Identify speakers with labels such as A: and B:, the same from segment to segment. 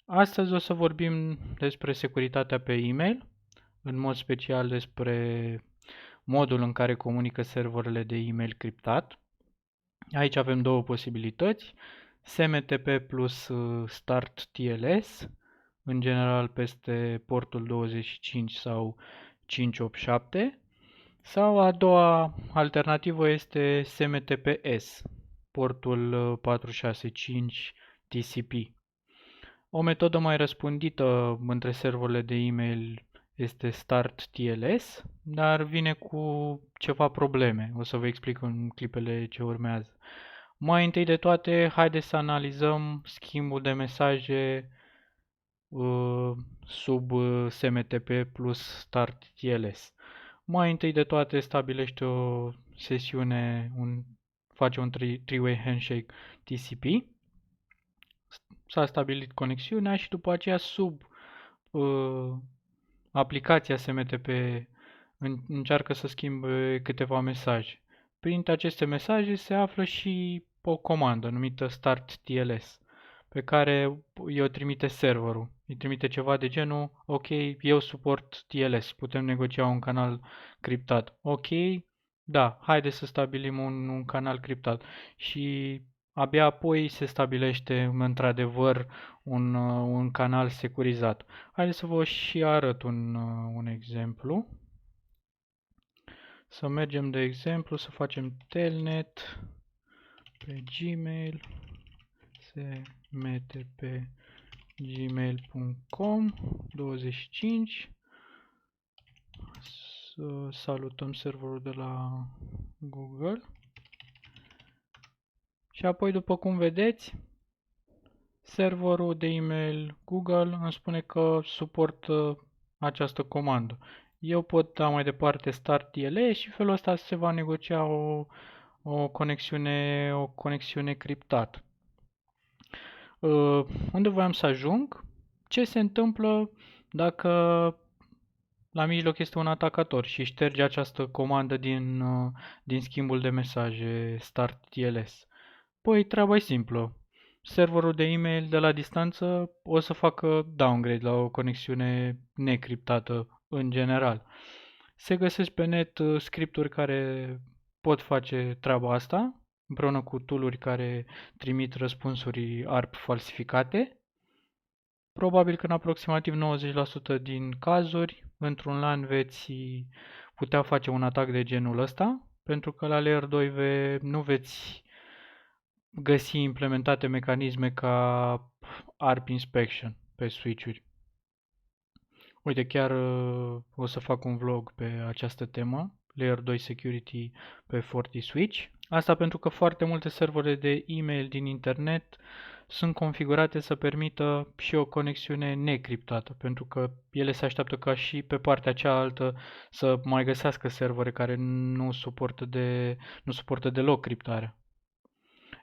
A: Astăzi o să vorbim despre securitatea pe e-mail, în mod special despre modul în care comunică serverele de e-mail criptat. Aici avem două posibilități, SMTP plus Start TLS, în general peste portul 25 sau 587, sau a doua alternativă este SMTPS, portul 465 TCP. O metodă mai răspândită între serverele de e-mail este Start TLS, dar vine cu ceva probleme. O să vă explic în clipele ce urmează. Mai întâi de toate, haideți să analizăm schimbul de mesaje sub SMTP plus Start TLS. Mai întâi de toate, stabilește o sesiune, face un three-way handshake TCP. S-a stabilit conexiunea și după aceea sub aplicația SMTP încearcă să schimbe câteva mesaje. Printre aceste mesaje se află și o comandă numită Start TLS, pe care o trimite serverul. Îi trimite ceva de genul, ok, eu suport TLS, putem negocia un canal criptat. Ok, da, haide să stabilim un canal criptat. Și abia apoi se stabilește într-adevăr un canal securizat. Haideți să vă și arăt un exemplu. Să mergem de exemplu, să facem telnet pe Gmail, se mete pe gmail.com 25. Să salutăm serverul de la Google. Și apoi, după cum vedeți, serverul de e-mail Google îmi spune că suportă această comandă. Eu pot da mai departe Start TLS și felul ăsta se va negocia o conexiune criptată. Unde voiam să ajung? Ce se întâmplă dacă la mijloc este un atacator și șterge această comandă din schimbul de mesaje Start TLS? Păi treaba e simplă. Serverul de e-mail de la distanță o să facă downgrade la o conexiune necriptată în general. Se găsesc pe net scripturi care pot face treaba asta, împreună cu tool-uri care trimit răspunsuri ARP falsificate. Probabil că în aproximativ 90% din cazuri, într-un LAN veți putea face un atac de genul ăsta, pentru că la Layer 2 nu veți găsi implementate mecanisme ca ARP Inspection pe switch-uri. Uite, chiar o să fac un vlog pe această temă, Layer 2 Security pe FortiSwitch. Asta pentru că foarte multe servere de e-mail din internet sunt configurate să permită și o conexiune necriptată, pentru că ele se așteaptă ca și pe partea cealaltă să mai găsească servere care nu suportă deloc criptarea.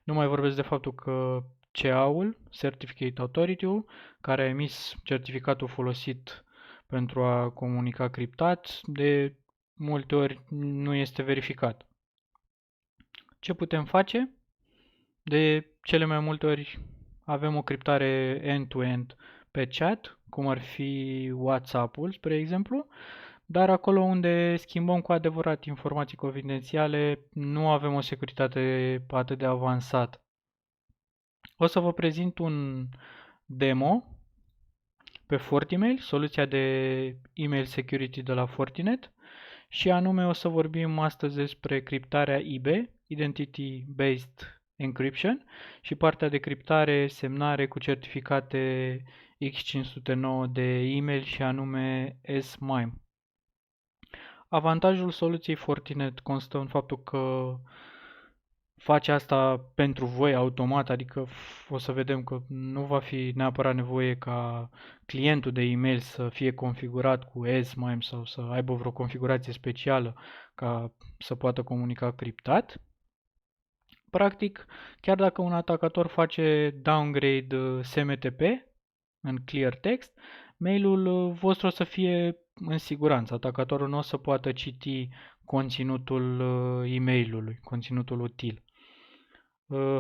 A: Nu mai vorbesc de faptul că CA-ul, Certificate Authority-ul, care a emis certificatul folosit pentru a comunica criptat, de multe ori nu este verificat. Ce putem face? De cele mai multe ori avem o criptare end-to-end pe chat, cum ar fi WhatsApp-ul, spre exemplu, dar acolo unde schimbăm cu adevărat informații confidențiale, nu avem o securitate atât de avansată. O să vă prezint un demo pe Fortimail, soluția de email security de la Fortinet, și anume o să vorbim astăzi despre criptarea IB, Identity Based Encryption, și partea de criptare, semnare cu certificate X509 de e-mail și anume S-MIME. Avantajul soluției Fortinet constă în faptul că face asta pentru voi automat, adică o să vedem că nu va fi neapărat nevoie ca clientul de e-mail să fie configurat cu S-MIME sau să aibă vreo configurație specială ca să poată comunica criptat. Practic, chiar dacă un atacator face downgrade SMTP în clear text, mailul vostru o să fie în siguranță. Atacatorul nu o să poată citi conținutul e-mailului, conținutul util.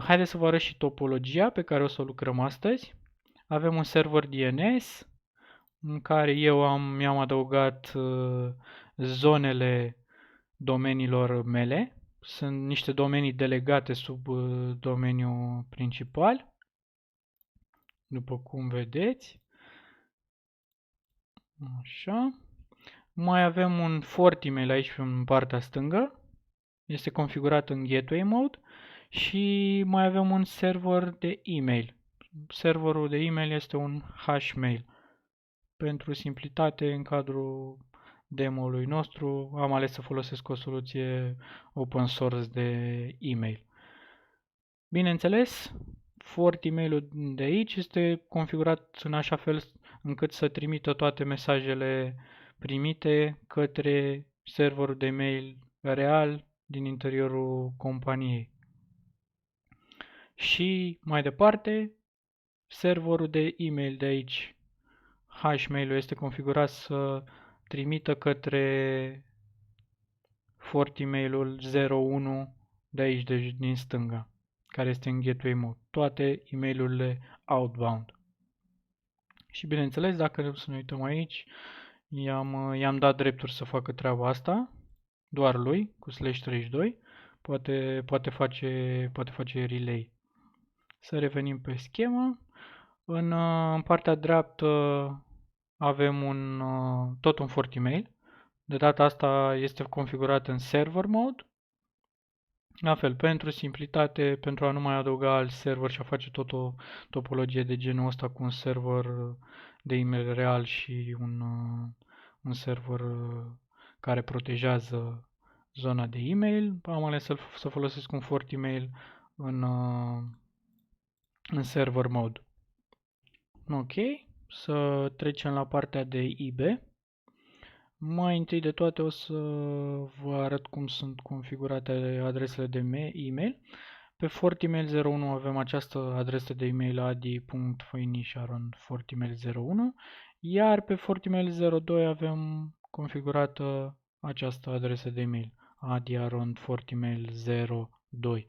A: Haideți să vă arăt și topologia pe care o să o lucrăm astăzi. Avem un server DNS în care eu mi-am adăugat zonele domeniilor mele. Sunt niște domenii delegate sub domeniul principal, după cum vedeți. Așa. Mai avem un FortiMail aici în partea stângă. Este configurat în Gateway Mode. Și mai avem un server de e-mail. Serverul de e-mail este un hashmail. Pentru simplitate, în cadrul demo-ului nostru, am ales să folosesc o soluție open source de e-mail. Bineînțeles, FortiMail-ul de aici este configurat în așa fel încât să trimită toate mesajele primite către serverul de mail real din interiorul companiei. Și mai departe, serverul de e-mail de aici, hashmail-ul este configurat să trimită către FortiMail-ul 01 de aici, din stânga, care este în Gateway Mode. Toate e-mailurile outbound. Și bineînțeles, dacă să ne uităm aici, i-am dat drepturi să facă treaba asta, doar lui, cu /32, poate face relay. Să revenim pe schemă. În partea dreaptă avem tot un FortiMail. De data asta este configurat în server mode. La fel, pentru simplitate, pentru a nu mai adăuga alt server și a face tot o topologie de genul ăsta cu un server de e-mail real și un server care protejează zona de e-mail, am ales să folosesc un FortiMail în server mode. Ok, să trecem la partea de IB. Mai întâi de toate o să vă arăt cum sunt configurate adresele de e-mail. Pe FortiMail 01 avem această adresă de e-mail adi.foinișaron.fortimail01, iar pe FortiMail 02 avem configurată această adresă de e-mail adi.fortimail02.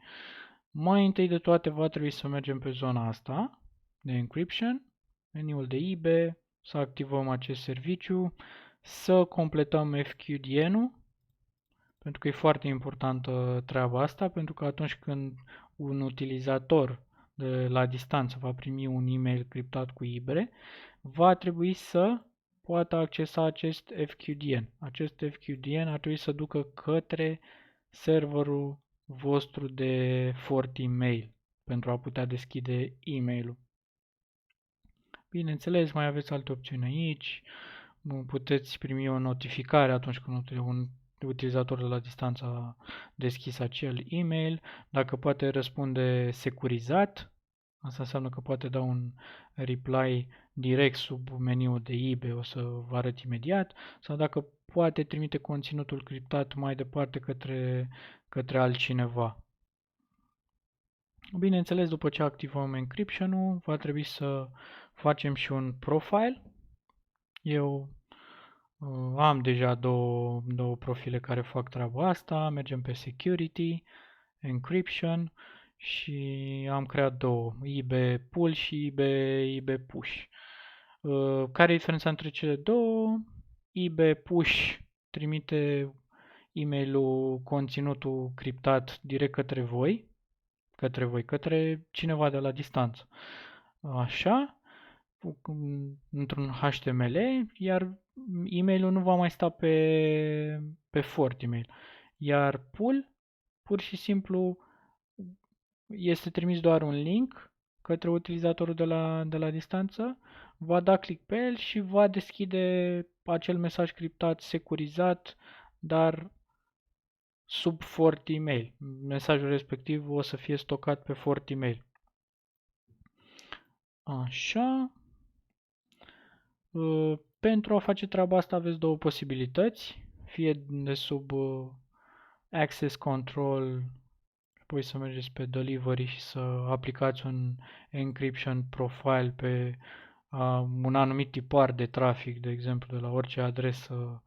A: Mai întâi de toate va trebui să mergem pe zona asta de encryption, meniul de IB, să activăm acest serviciu, să completăm FQDN-ul, pentru că e foarte importantă treaba asta, pentru că atunci când un utilizator de la distanță va primi un e-mail criptat cu IBRE, va trebui să poată accesa acest FQDN. Acest FQDN ar trebui să ducă către serverul vostru de FortiMail pentru a putea deschide e-mailul. Bineînțeles, mai aveți alte opțiuni aici. Puteți primi o notificare atunci când un utilizator de la distanță a deschis acel e-mail. Dacă poate răspunde securizat, asta înseamnă că poate da un reply direct sub meniul de IB, o să vă arăt imediat, sau dacă poate trimite conținutul criptat mai departe către altcineva. Bineînțeles, după ce activăm encryption-ul, va trebui să facem și un profile. Eu am deja două profile care fac treaba asta. Mergem pe Security, Encryption și am creat două, IB Pull și IB Push. Care e diferența între cele două? IB Push trimite e-mailul, conținutul criptat direct către cineva de la distanță. Așa, într-un HTML, iar e-mailul nu va mai sta pe FortiMail. Iar pull, pur și simplu, este trimis doar un link către utilizatorul de la distanță, va da click pe el și va deschide acel mesaj criptat securizat, dar sub FortiMail. Mesajul respectiv o să fie stocat pe FortiMail. Așa. Pentru a face treaba asta aveți două posibilități, fie de sub Access Control, apoi să mergeți pe Delivery și să aplicați un encryption profile pe un anumit tipar de trafic, de exemplu de la orice adresă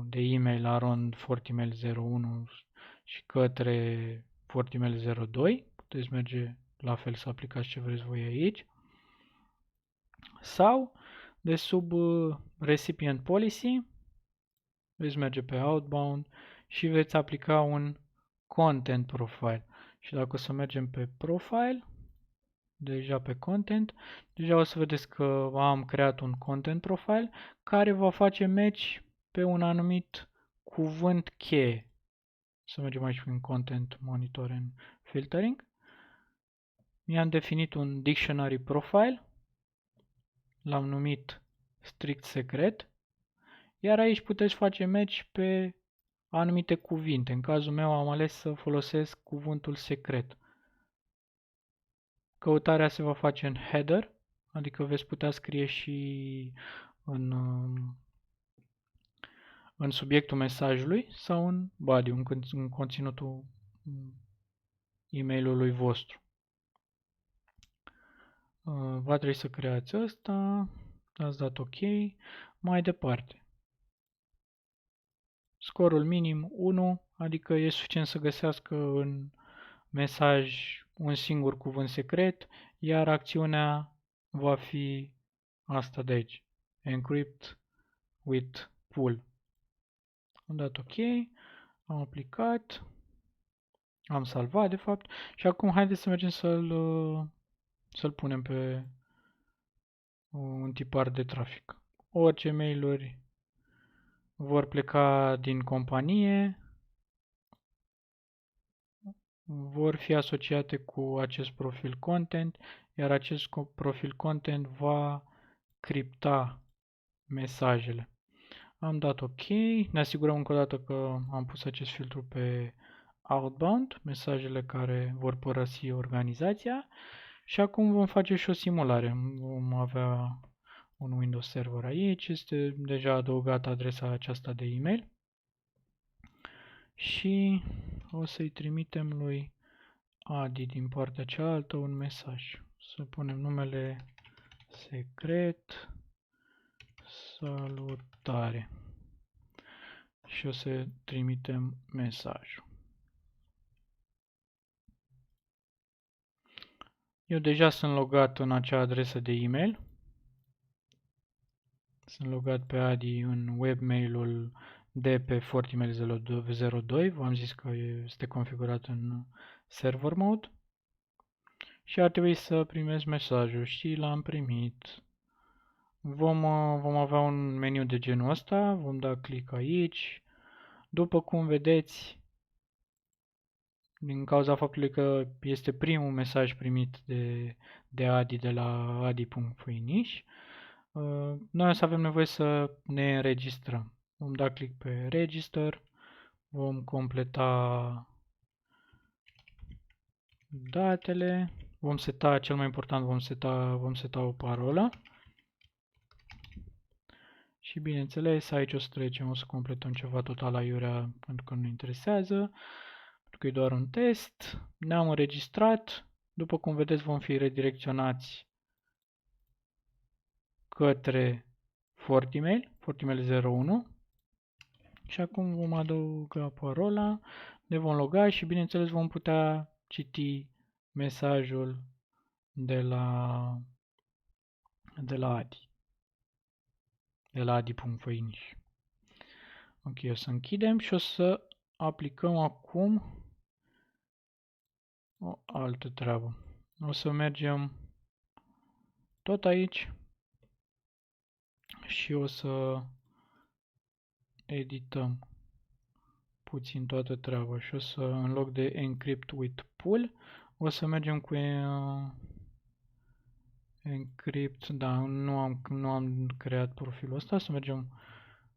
A: de e-mail around FortiMail 01 și către FortiMail 02. Puteți merge la fel să aplicați ce vreți voi aici. Sau de sub recipient policy veți merge pe outbound și veți aplica un content profile. Și dacă o să mergem pe profile, deja pe content, deja o să vedeți că am creat un content profile care va face match pe un anumit cuvânt cheie. Să mergem aici prin content monitor and filtering. Mi-am definit un dictionary profile, l-am numit strict secret, iar aici puteți face match pe anumite cuvinte. În cazul meu am ales să folosesc cuvântul secret. Căutarea se va face în header, adică veți putea scrie și în subiectul mesajului sau în body, în conținutul e-mailului vostru. Va trebui să creați asta, ați dat OK, mai departe. Scorul minim 1, adică e suficient să găsească în mesaj un singur cuvânt secret, iar acțiunea va fi asta de aici, encrypt with pool. Am dat OK, am aplicat, am salvat de fapt și acum haideți să mergem să-l punem pe un tipar de trafic. Orice mail-uri vor pleca din companie vor fi asociate cu acest profil content, iar acest profil content va cripta mesajele. Am dat OK, ne asigurăm încă o dată că am pus acest filtru pe outbound, mesajele care vor părăsi organizația și acum vom face și o simulare. Vom avea un Windows Server aici, este deja adăugată adresa aceasta de e-mail și o să-i trimitem lui Adi din partea cealaltă un mesaj. Să punem numele secret, salutare și o să trimitem mesajul. Eu deja sunt logat în acea adresă de e-mail. Sunt logat pe Adi în webmail-ul de pe FortiMail 02. V-am zis că este configurat în server mode. Și ar trebui să primesc mesajul și l-am primit. Vom avea un meniu de genul ăsta, vom da click aici. După cum vedeți, din cauza faptului că este primul mesaj primit de Adi de la adi.finish, noi o să avem nevoie să ne înregistrăm. Vom da click pe Register, vom completa datele, vom seta, cel mai important, vom seta o parolă. Și bineînțeles, aici o să trecem, o să completăm ceva total aiurea pentru că nu interesează, pentru că e doar un test. Ne-am înregistrat, după cum vedeți vom fi redirecționați către FortiMail, FortiMail 01 și acum vom adăuga parola, ne vom loga și bineînțeles vom putea citi mesajul de la Adi, de la adi.finish. Ok, o să închidem și o să aplicăm acum o altă treabă. O să mergem tot aici și o să edităm puțin toată treaba și o să, în loc de encrypt with pool, o să mergem cu encrypt, da, nu am creat profilul ăsta, să mergem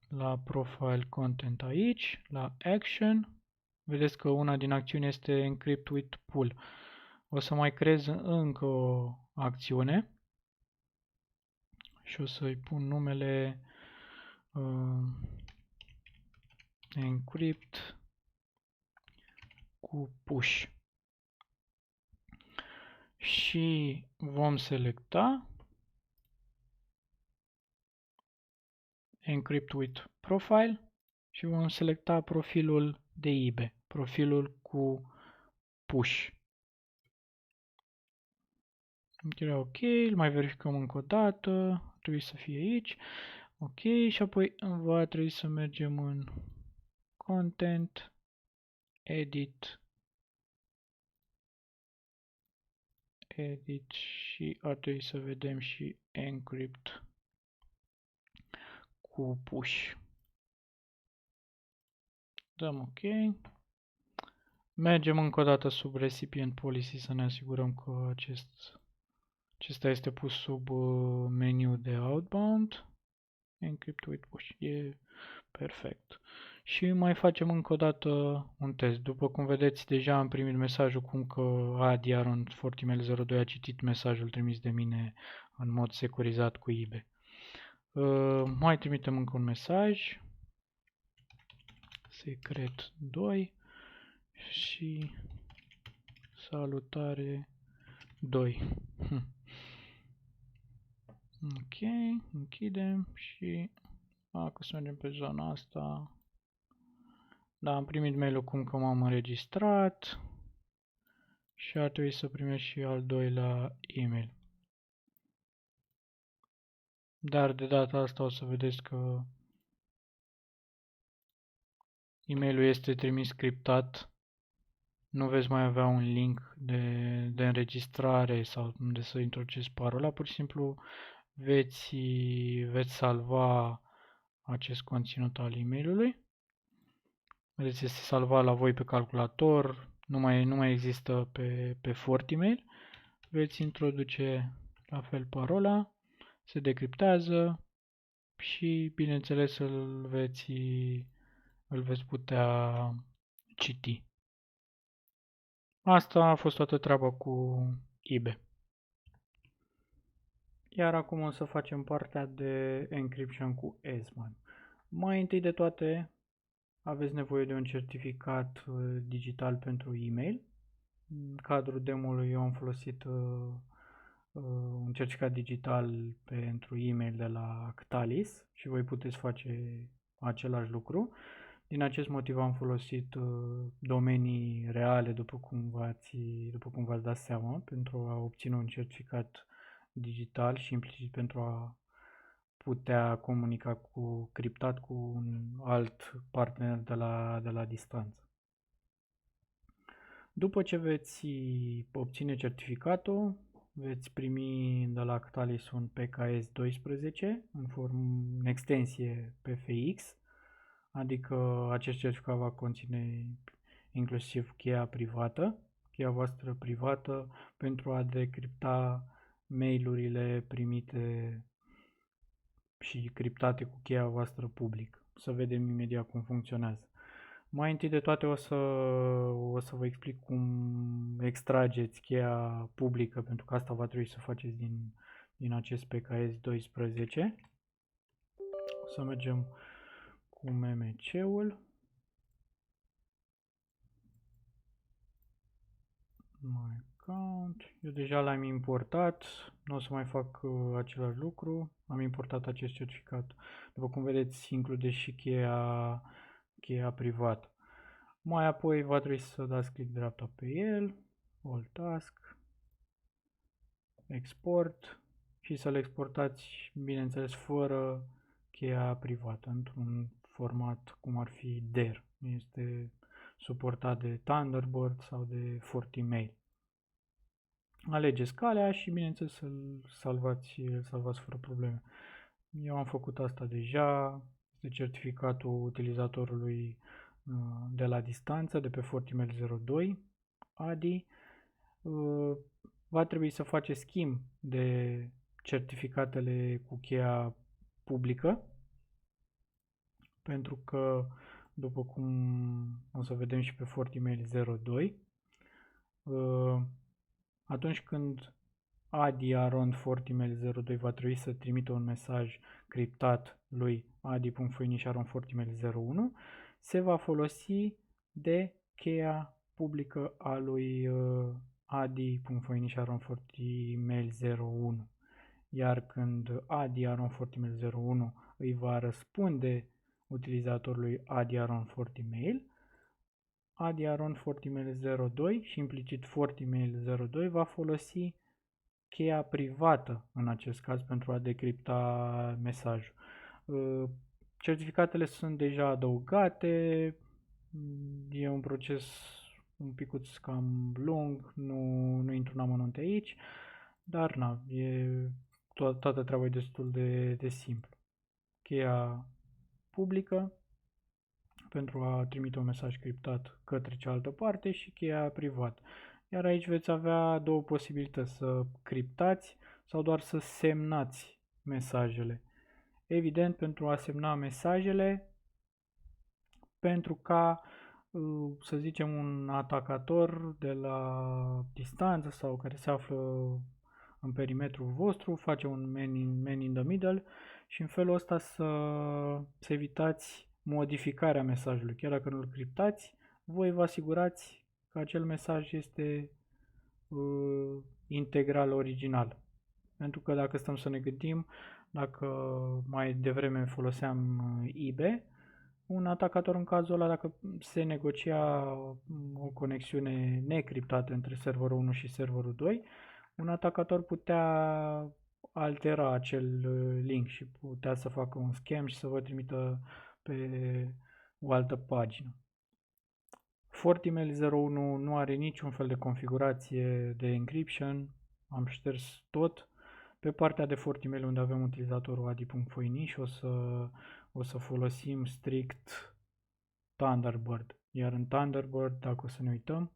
A: la profile content aici, la action, vedeți că una din acțiuni este encrypt with pool. O să mai creez încă o acțiune și o să-i pun numele encrypt cu push. Și vom selecta encrypt with profile și vom selecta profilul de IB, profilul cu push. Era ok, îl mai verificăm încă o dată, trebuie să fie aici. Ok, și apoi va trebui să mergem în Content, Edit, Edit și ar trebui să vedem și Encrypt cu Push. Dăm ok. Mergem încă o dată sub Recipient Policy să ne asigurăm că acesta este pus sub meniu de Outbound. Encrypt with Push. E perfect. Și mai facem încă o dată un test. După cum vedeți, deja am primit mesajul cum că Adi Aron FortiMail02 a citit mesajul trimis de mine în mod securizat cu eBay. Mai trimitem încă un mesaj. Secret 2 și salutare 2. Ok, închidem și dacă să mergem pe zona asta. Da, am primit mail-ul cum că m-am înregistrat și ar trebui să primesc și al doilea e-mail. Dar de data asta o să vedeți că e-mailul este trimis scriptat. Nu veți mai avea un link de înregistrare sau unde să introduceți parola, pur și simplu veți salva acest conținut al e-mailului. Vedeți, este salvat la voi pe calculator, nu mai există pe FortiMail. Veți introduce la fel parola, se decriptează și bineînțeles îl veți putea citi. Asta a fost toată treaba cu eBay. Iar acum o să facem partea de encryption cu Esman. Mai întâi de toate, aveți nevoie de un certificat digital pentru e-mail. În cadrul demo-ului eu am folosit un certificat digital pentru e-mail de la Actalis și voi puteți face același lucru. Din acest motiv am folosit domenii reale, după cum v-ați dat seama, pentru a obține un certificat digital și implicit pentru a putea comunica criptat cu un alt partener de la distanță. După ce veți obține certificatul, veți primi de la Actalis un PKS 12 în extensie PFX, adică acest certificat va conține inclusiv cheia privată, cheia voastră privată pentru a decripta mail-urile primite și criptate cu cheia voastră publică. Să vedem imediat cum funcționează. Mai întâi de toate o să vă explic cum extrageți cheia publică, pentru că asta va trebui să faceți din acest PKS 12. O să mergem cu MMC-ul. My account. Eu deja l-am importat, nu o să mai fac același lucru. Am importat acest certificat. După cum vedeți, include și cheia privată. Mai apoi va trebui să dați click dreapta pe el, All Task, Export și să-l exportați, bineînțeles, fără cheia privată, într-un format cum ar fi DAIR. Este suportat de Thunderbird sau de FortiMail. Alegeți calea și, bineînțeles, să-l salvați fără probleme. Eu am făcut asta deja, este certificatul utilizatorului de la distanță, de pe FortiMail02, ADI. Va trebui să faceți schimb de certificatele cu cheia publică, pentru că, după cum o să vedem și pe FortiMail02, atunci când Adi Aron FortiMail02 va trebui să trimită un mesaj criptat lui adi.foinișaronfortimail01, se va folosi de cheia publică a lui adi.foinișaronfortimail01. Iar când Adi Aron FortiMail01 îi va răspunde utilizatorului Adi Aron FortiMail, Adi Aron FortiMail02 și implicit FortiMail02 va folosi cheia privată în acest caz pentru a decripta mesajul. Certificatele sunt deja adăugate, e un proces un picuț cam lung, nu intru în amănunte aici, dar toată treaba e destul de simplu. Cheia publică pentru a trimite un mesaj criptat către cealaltă parte și cheia privată. Iar aici veți avea două posibilități, să criptați sau doar să semnați mesajele. Evident, pentru a semna mesajele, pentru ca, să zicem, un atacator de la distanță sau care se află în perimetrul vostru, face un man in the middle și în felul ăsta să evitați modificarea mesajului. Chiar dacă nu-l criptați, voi vă asigurați că acel mesaj este integral original. Pentru că dacă stăm să ne gândim, dacă mai devreme foloseam eBay, un atacator în cazul ăla, dacă se negocia o conexiune necriptată între serverul 1 și serverul 2, un atacator putea altera acel link și putea să facă un scam și să vă trimită pe o altă pagină. FortiMail 01 nu are niciun fel de configurație de encryption, am șters tot. Pe partea de FortiMail unde avem utilizatorul adi.foinish o să folosim strict Thunderbird. Iar în Thunderbird, dacă o să ne uităm,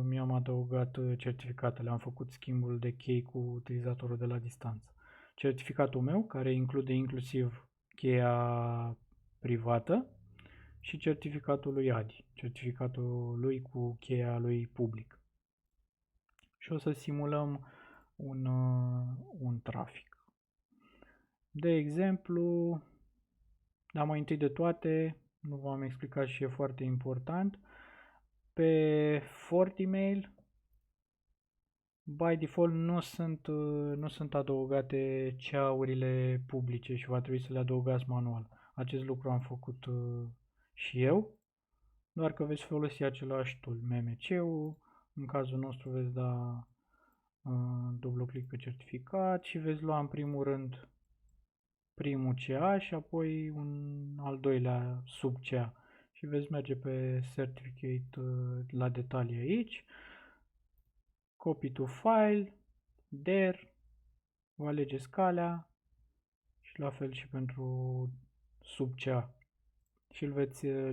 A: mi-am adăugat certificatele, am făcut schimbul de chei cu utilizatorul de la distanță. Certificatul meu, care include inclusiv cheia privată, și certificatul lui Adi, certificatul lui cu cheia lui public. Și o să simulăm un trafic. De exemplu, dar mai întâi de toate, nu v-am explicat și e foarte important, pe FortiMail, by default, nu sunt adăugate ceaurile publice și va trebui să le adăugați manual. Acest lucru am făcut și eu, doar că veți folosi același tool, MMC-ul. În cazul nostru veți da dublu click pe certificat și veți lua în primul rând primul CA și apoi un al doilea sub CA și veți merge pe certificate la detalii aici, copy to file, there, vă alegeți calea și la fel și pentru sub CA și îl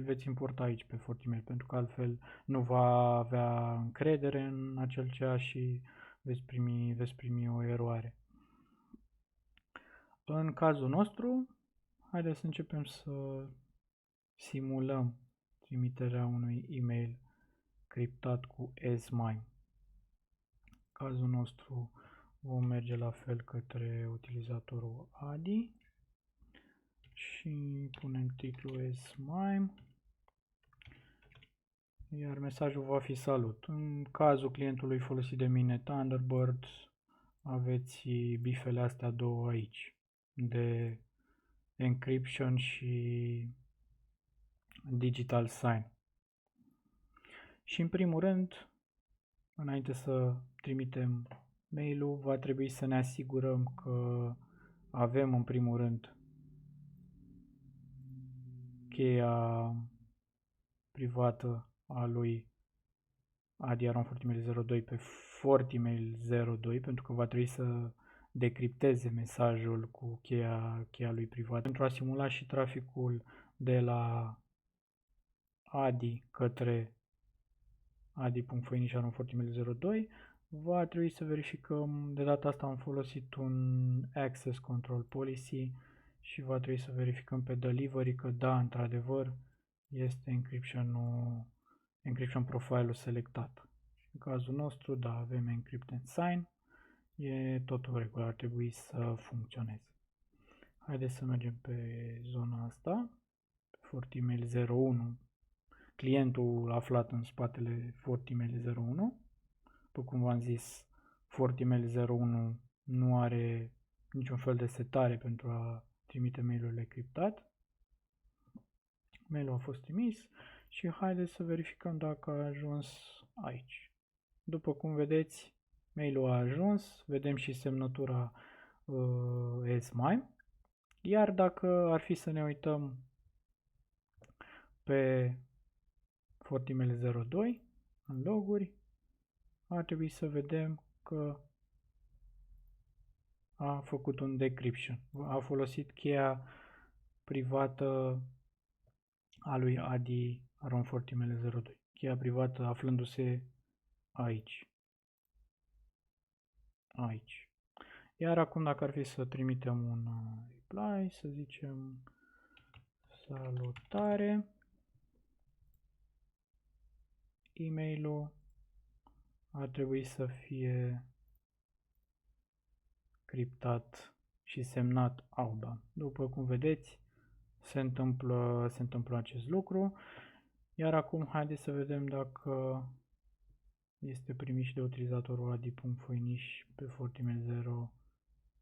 A: veți importa aici pe FortiMail, pentru că altfel nu va avea încredere în acel CA și veți primi o eroare. În cazul nostru, haideți să începem să simulăm trimiterea unui e-mail criptat cu SMIME. În cazul nostru vom merge la fel către utilizatorul Adi și punem titlul SMIME, iar mesajul va fi salut. În cazul clientului folosit de mine Thunderbird, aveți bifele astea două aici, de encryption și digital sign. Și în primul rând, înainte să trimitem mail-ul, va trebui să ne asigurăm că avem în primul rând cheia privată a lui Adi Aron FortiMail 02 pe FortiMail 02, pentru că va trebui să decripteze mesajul cu cheia lui privată. Pentru a simula și traficul de la Adi către adi.foinish FortiMail 02, va trebui să verificăm, de data asta am folosit un Access Control Policy și va trebui să verificăm pe Delivery că da, într-adevăr, este encryption profile-ul selectat. În cazul nostru, da, avem Encrypt and Sign, e totul regulat, ar trebui să funcționeze. Haideți să mergem pe zona asta, FortiMail 01, clientul aflat în spatele FortiMail 01. După cum v-am zis, FortiMail 01 nu are niciun fel de setare pentru a trimite mail-urile criptat. Mail-ul a fost trimis și haideți să verificăm dacă a ajuns aici. După cum vedeți, mailul a ajuns, vedem și semnătura SMIME. Iar dacă ar fi să ne uităm pe FortiMail 02 în loguri, ar trebui să vedem că a făcut un decryption. A folosit cheia privată a lui Adi Aron FortiMail 02. Cheia privată aflându-se aici. Aici. Iar acum dacă ar fi să trimitem un reply, să zicem salutare, e-mailul ar trebui să fie criptat și semnat Auda. După cum vedeți, se întâmplă acest lucru. Iar acum haideți să vedem dacă este primit și de utilizatorul adi.foiniș pe FortiMail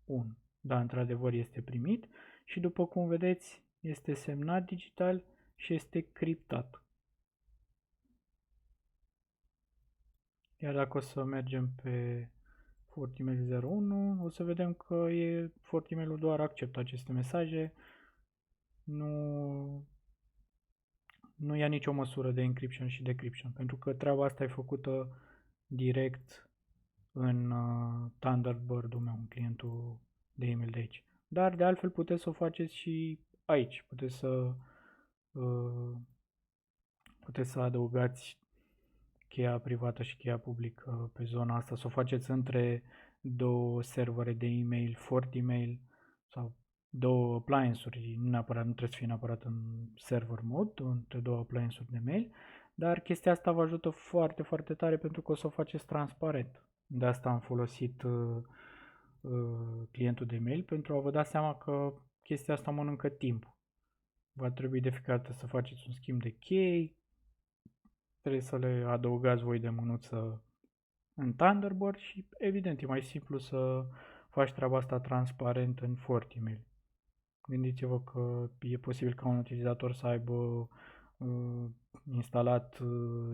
A: 01. Da, într-adevăr este primit și după cum vedeți este semnat digital și este criptat. Iar dacă o să mergem pe FortiMail 01, o să vedem că FortiMail-ul doar acceptă aceste mesaje, nu ia nicio măsură de encryption și decryption, pentru că treaba asta e făcută direct în Thunderbird-ul meu, în clientul de e-mail de aici. Dar de altfel puteți să o faceți și aici, puteți să adăugați cheia privată și cheia publică pe zona asta, să o faceți între două servere de e-mail, FortiMail sau două appliance-uri, nu trebuie să fie neapărat în server mode, între două appliance-uri de mail, dar chestia asta vă ajută foarte, foarte tare pentru că o să o faceți transparent. De asta am folosit clientul de mail pentru a vă da seama că chestia asta mănâncă timp. Va trebui de fiecare dată să faceți un schimb de chei, trebuie să le adăugați voi de mânuță în Thunderbird și evident e mai simplu să faci treaba asta transparent în FortiMail. Gândiți-vă că e posibil ca un utilizator să aibă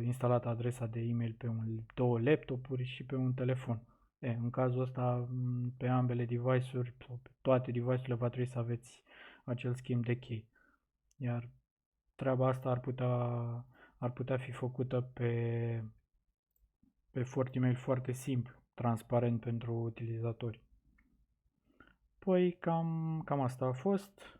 A: instalat adresa de e-mail pe două laptopuri și pe un telefon. În cazul ăsta, pe ambele device-uri sau pe toate device-urile va trebui să aveți acel schimb de chei. Iar treaba asta ar putea fi făcută pe FortiMail foarte simplu, transparent pentru utilizatori. Păi cam asta a fost.